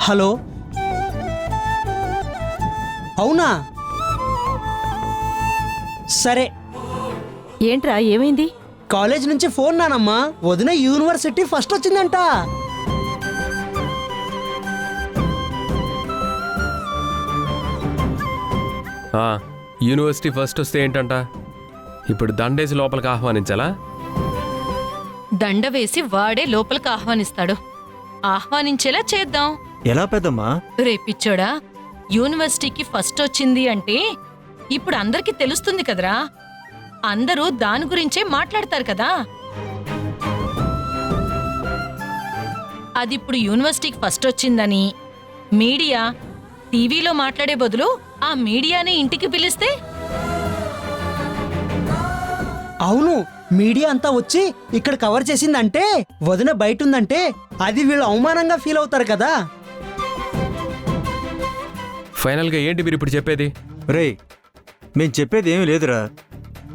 Hello, అవునా? సరే. ఏంట్రా ఏమైంది? కాలేజ్ నుంచి ఫోన్ నానమ్మా, వదిన యూనివర్సిటీ ఫస్ట్ వచ్చిందంట. యూనివర్సిటీ ఫస్ట్ వస్తే ఏంటంట? ఇప్పుడు దండేసి లోపలికి ఆహ్వానించాలా? దండ వేసి వాడే లోపలికి ఆహ్వానిస్తాడు. ఆహ్వానించేలా చేద్దాం. ఎలా పెద్దమ్మా? రేపిచ్చోడా, యూనివర్సిటీకి ఫస్ట్ వచ్చింది అంటే ఇప్పుడు అందరికీ తెలుస్తుంది కదరా. అందరూ దాని గురించే మాట్లాడతారు కదా. అదిప్పుడు యూనివర్సిటీకి ఫస్ట్ వచ్చిందని మీడియా టీవీలో మాట్లాడే బదులు ఆ మీడియానే ఇంటికి పిలిస్తే? అవును, మీడియా అంతా వచ్చి ఇక్కడ కవర్ చేసిందంటే, వదిన బయట ఉందంటే అది వీళ్ళు అవమానంగా ఫీల్ అవుతారు కదా. ఫైనల్గా ఏంటి మీరు ఇప్పుడు చెప్పేది? రే, మేం చెప్పేది ఏమీ లేదురా.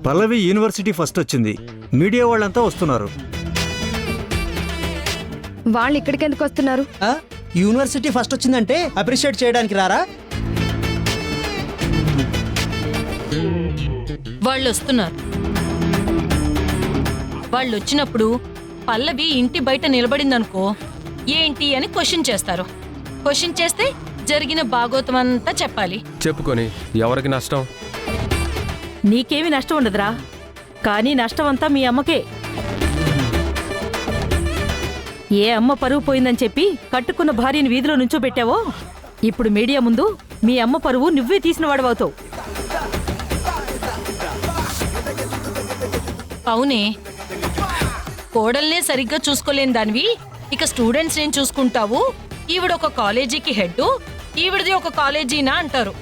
పల్లవి యూనివర్సిటీ ఫస్ట్ వచ్చింది, మీడియా వాళ్ళంతా వస్తున్నారు. వాళ్ళు ఇక్కడికి ఎందుకు వస్తున్నారు? యూనివర్సిటీ ఫస్ట్ వచ్చిందంటే అప్రిషియేట్ చేయడానికి రారా? వాళ్ళు వస్తున్నారు. వాళ్ళు వచ్చినప్పుడు పల్లవి ఇంటి బయట నిలబడిందనుకో, ఏంటి అని క్వశ్చన్ చేస్తారు. క్వశ్చన్ చేస్తే జరిగిన భాగోతం అంతా చెప్పాలి. చెప్పుకొని ఎవరికి నష్టం? నీకేమీ నష్టం ఉండదురా, కానీ నష్టం అంతా మీ అమ్మకే. ఏ అమ్మ పరువు పోయిందని చెప్పి కట్టుకున్న భార్యని వీధిలో నుంచోబెట్టావో, ఇప్పుడు మీడియా ముందు మీ అమ్మ పరువు నువ్వే తీసిన వాడవవుతావు. అవునే, కోడల్నే సరిగ్గా చూసుకోలేని దానివి ఇక స్టూడెంట్స్ ఏం చూసుకుంటావు? ఈవిడొక కాలేజీకి హెడ్, ఈవిడది ఒక కాలేజీనా అంటారు.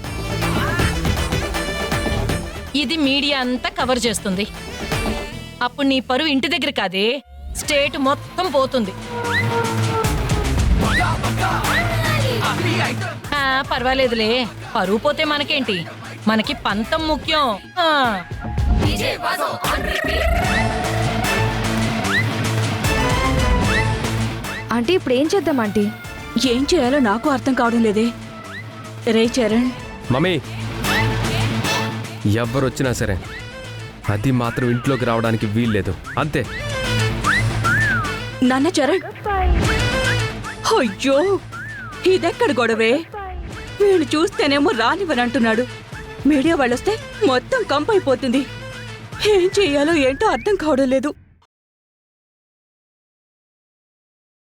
ఇది మీడియా అంతా కవర్ చేస్తుంది. అప్పుడు నీ పరువు ఇంటి దగ్గర కాదే, స్టేట్ మొత్తం పోతుంది. పర్వాలేదులే, పరువు పోతే మనకేంటి, మనకి పంతం ముఖ్యం. ఆంటీ ఇప్పుడు ఏం చేద్దాం ఆంటీ? ఏం చేయాలో నాకు అర్థం కావడం లేదే. రే చరణ్, మమ్మీ, ఎవరొచ్చినా సరే అది మాత్రం ఇంట్లోకి రావడానికి వీల్లేదు, అంతే. నాన్న చరణ్, అయ్యో ఇదెక్కడ గొడవే? వీళ్ళు చూస్తేనేమో రానివ్వనంటున్నాడు. మీడియా వాళ్ళొస్తే మొత్తం కంపైపోతుంది. ఏం చెయ్యాలో ఏంటో అర్థం కావడం లేదు.